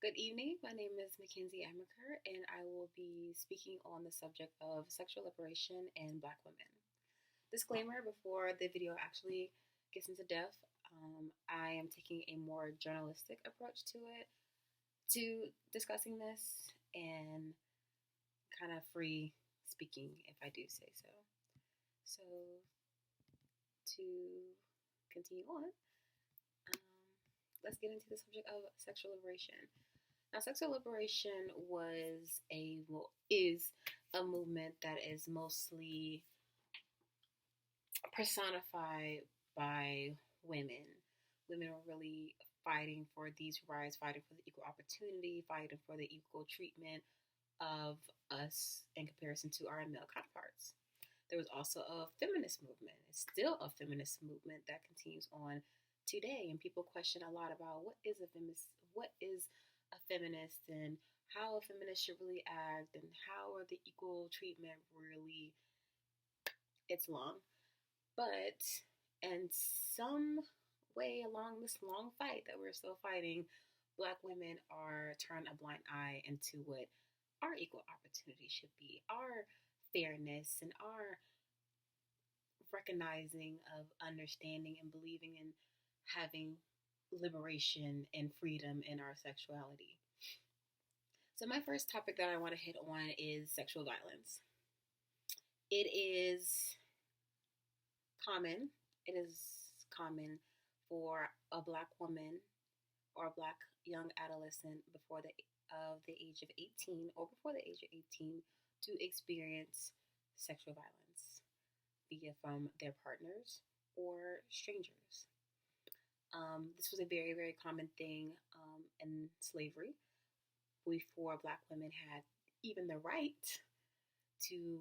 Good evening. My name is Mackenzie Amaker, and I will be speaking on the subject of sexual liberation and Black women. Disclaimer before the video actually gets into depth, I am taking a more journalistic approach to discussing this, and kind of free speaking if I do say so. So, to continue on, let's get into the subject of sexual liberation. Now, sexual liberation is a movement that is mostly personified by women. Women are really fighting for these rights, fighting for the equal opportunity, fighting for the equal treatment of us in comparison to our male counterparts. There was also a feminist movement. It's still a feminist movement that continues on today, and people question a lot about what is a feminist, and how a feminist should really act, and how are the equal treatment really. It's long, but in some way along this long fight that we're still fighting, Black women are turning a blind eye into what our equal opportunity should be, our fairness, and our recognizing of understanding and believing in having liberation and freedom in our sexuality. So, my first topic that I want to hit on is sexual violence. It is common. It is common for a Black woman or a Black young adolescent before the age of 18 or before the age of 18 to experience sexual violence, be it from their partners or strangers. This was a very, very common thing in slavery before Black women had even the right to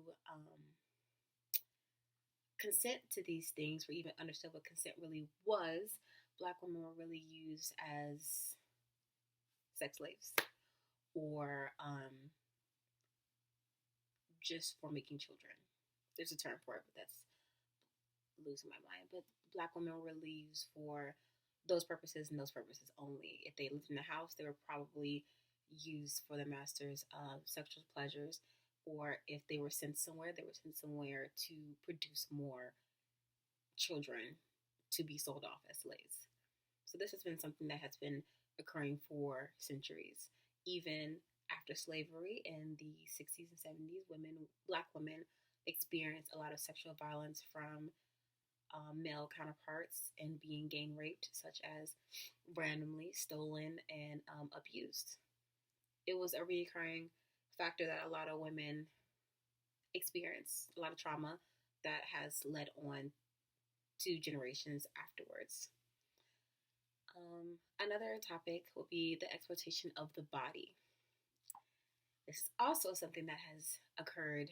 consent to these things, or even understood what consent really was. Black women were really used as sex slaves, or just for making children. There's a term for it, but that's losing my mind. But Black women were really used for those purposes and those purposes only. If they lived in the house, they were probably used for the master's sexual pleasures, or if they were sent somewhere, they were sent somewhere to produce more children to be sold off as slaves. So this has been something that has been occurring for centuries. Even after slavery in the 60s and 70s, Black women experienced a lot of sexual violence from male counterparts and being gang raped, such as randomly stolen and abused. It was a recurring factor that a lot of women experience, a lot of trauma that has led on to generations afterwards. Another topic will be the exploitation of the body. This is also something that has occurred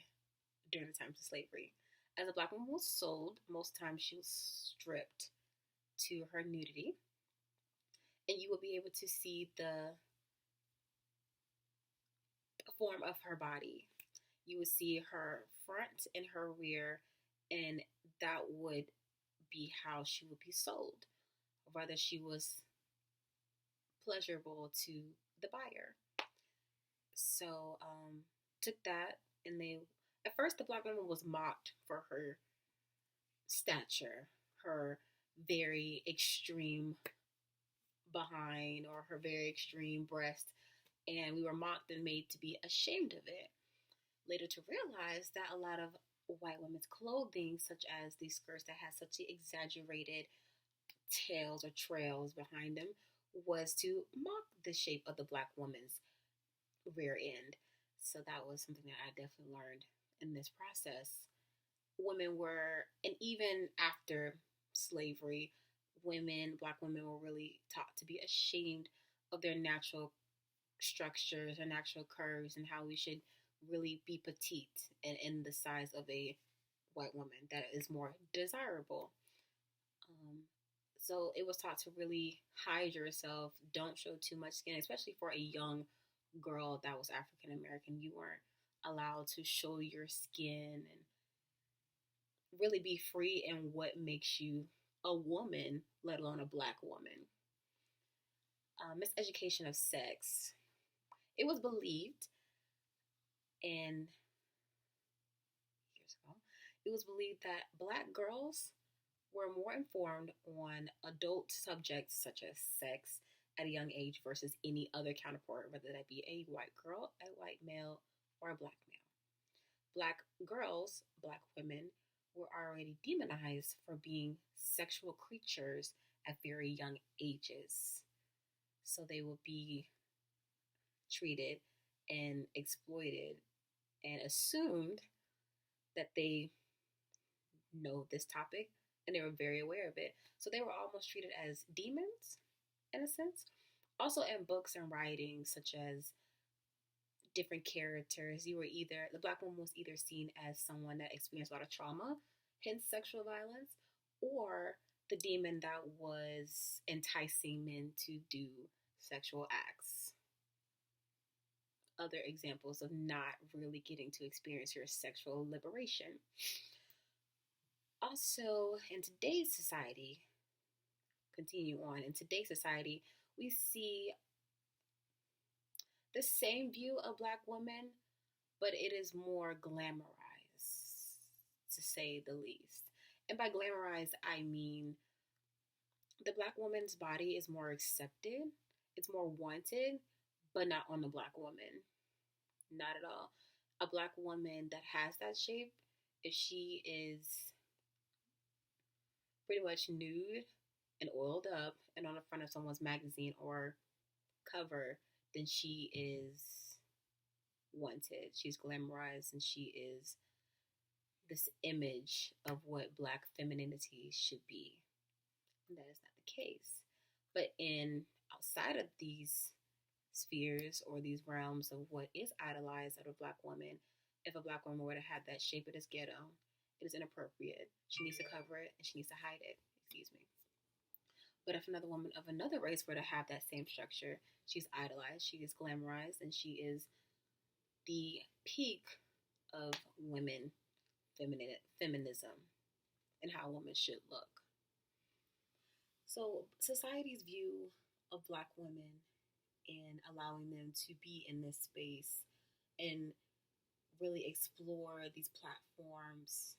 during the times of slavery. As a Black woman was sold, most times she was stripped to her nudity, and you will be able to see the form of her body. You would see her front and her rear, and that would be how she would be sold, whether she was pleasurable to the buyer. So took that, and at first the Black woman was mocked for her stature, her very extreme behind, or her very extreme breast, and we were mocked and made to be ashamed of it. Later to realize that a lot of white women's clothing, such as these skirts that had such exaggerated tails or trails behind them, was to mock the shape of the Black woman's rear end. So that was something that I definitely learned in this process. And even after slavery, Black women were really taught to be ashamed of their natural structures or natural curves, and how we should really be petite and in the size of a white woman that is more desirable. So it was taught to really hide yourself, don't show too much skin, especially for a young girl that was African American. You weren't allowed to show your skin and really be free in what makes you a woman, let alone a Black woman. Miseducation of sex. It was believed, and years ago, it was believed that black girls were more informed on adult subjects such as sex at a young age versus any other counterpart, whether that be a white girl, a white male, or a black male. Black girls, black women, were already demonized for being sexual creatures at very young ages. So they would be treated and exploited and assumed that they know this topic and they were very aware of it. So they were almost treated as demons in a sense. Also, in books and writings, such as different characters, you were either, the black woman was either seen as someone that experienced a lot of trauma, hence sexual violence, or the demon that was enticing men to do sexual acts. Other examples of not really getting to experience your sexual liberation. Also, in today's society, continue on, in today's society, we see the same view of black women, but it is more glamorized, to say the least. And by glamorized, I mean the black woman's body is more accepted, it's more wanted, but not on the black woman. Not at all. A black woman that has that shape, if she is pretty much nude and oiled up and on the front of someone's magazine or cover, then she is wanted. She's glamorized and she is this image of what black femininity should be. And that is not the case. But in outside of these spheres or these realms of what is idolized of a black woman, if a black woman were to have that shape, it is ghetto. It is inappropriate. She needs to cover it and she needs to hide it. Excuse me. But if another woman of another race were to have that same structure, she's idolized, she is glamorized, and she is the peak of women feminism and how women should look. So society's view of black women and allowing them to be in this space and really explore these platforms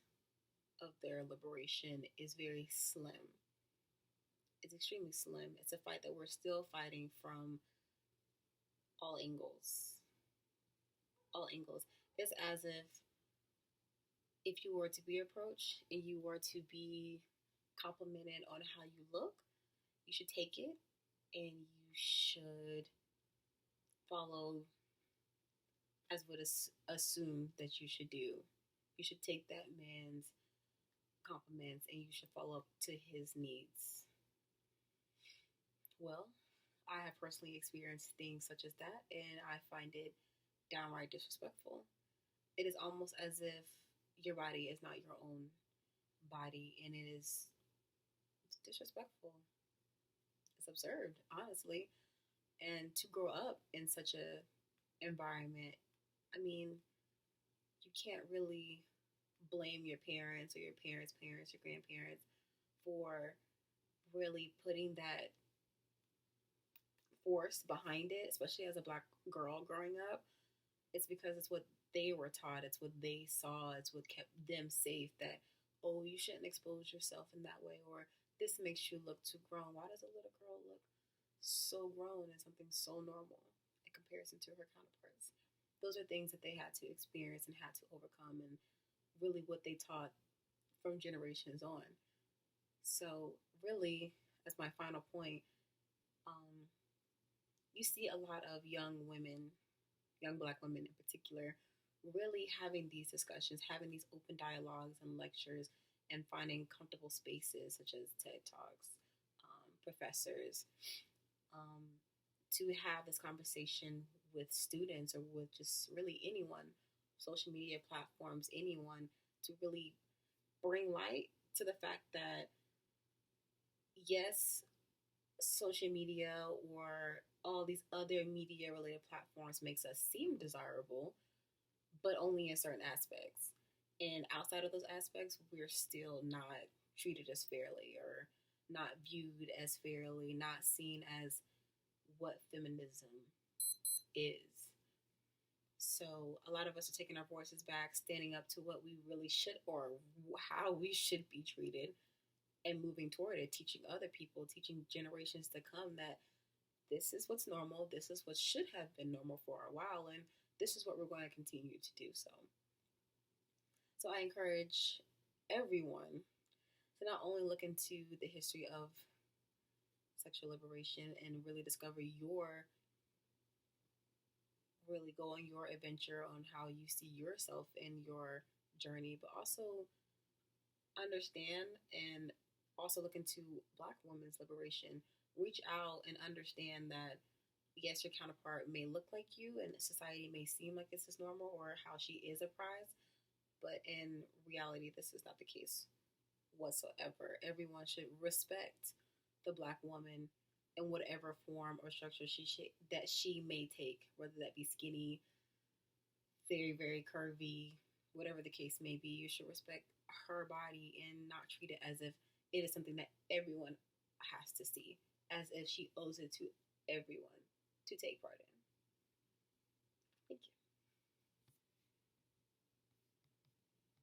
of their liberation is very slim. It's extremely slim. It's a fight that we're still fighting from all angles. All angles. It's as if you were to be approached and you were to be complimented on how you look, you should take it and you should follow as would assume that you should do. You should take that man's compliments and you should follow up to his needs. Well, I have personally experienced things such as that, and I find it downright disrespectful. It is almost as if your body is not your own body, and it's disrespectful. It's absurd, honestly. And to grow up in such a environment, I mean, you can't really blame your parents or your parents' parents, your grandparents for really putting that force behind it, especially as a black girl growing up. It's because it's what they were taught, it's what they saw, it's what kept them safe that, oh, you shouldn't expose yourself in that way, or this makes you look too grown. Why does a little girl look so grown and something so normal in comparison to her counterparts? Those are things that they had to experience and had to overcome, and really what they taught from generations on. So, really, as my final point, um, you see a lot of young women, young black women in particular, really having these discussions, having these open dialogues and lectures, and finding comfortable spaces such as TED Talks, professors, um, to have this conversation with students or with just really anyone, social media platforms, anyone, to really bring light to the fact that yes, social media or all these other media related platforms makes us seem desirable, but only in certain aspects. And outside of those aspects, we're still not treated as fairly or not viewed as fairly, not seen as what feminism is. So a lot of us are taking our voices back, standing up to what we really should or how we should be treated, and moving toward it, teaching other people, teaching generations to come that this is what's normal, this is what should have been normal for a while, and this is what we're going to continue to do. So I encourage everyone to not only look into the history of sexual liberation and really discover your really go on your adventure on how you see yourself in your journey, but also understand and also look into Black women's liberation. Reach out and understand that yes, your counterpart may look like you and society may seem like this is normal or how she is a prize, but in reality, this is not the case whatsoever. Everyone should respect the Black woman in whatever form or structure that she may take, whether that be skinny, very very curvy, whatever the case may be. You should respect her body and not treat it as if it is something that everyone has to see, as if she owes it to everyone to take part in. Thank you.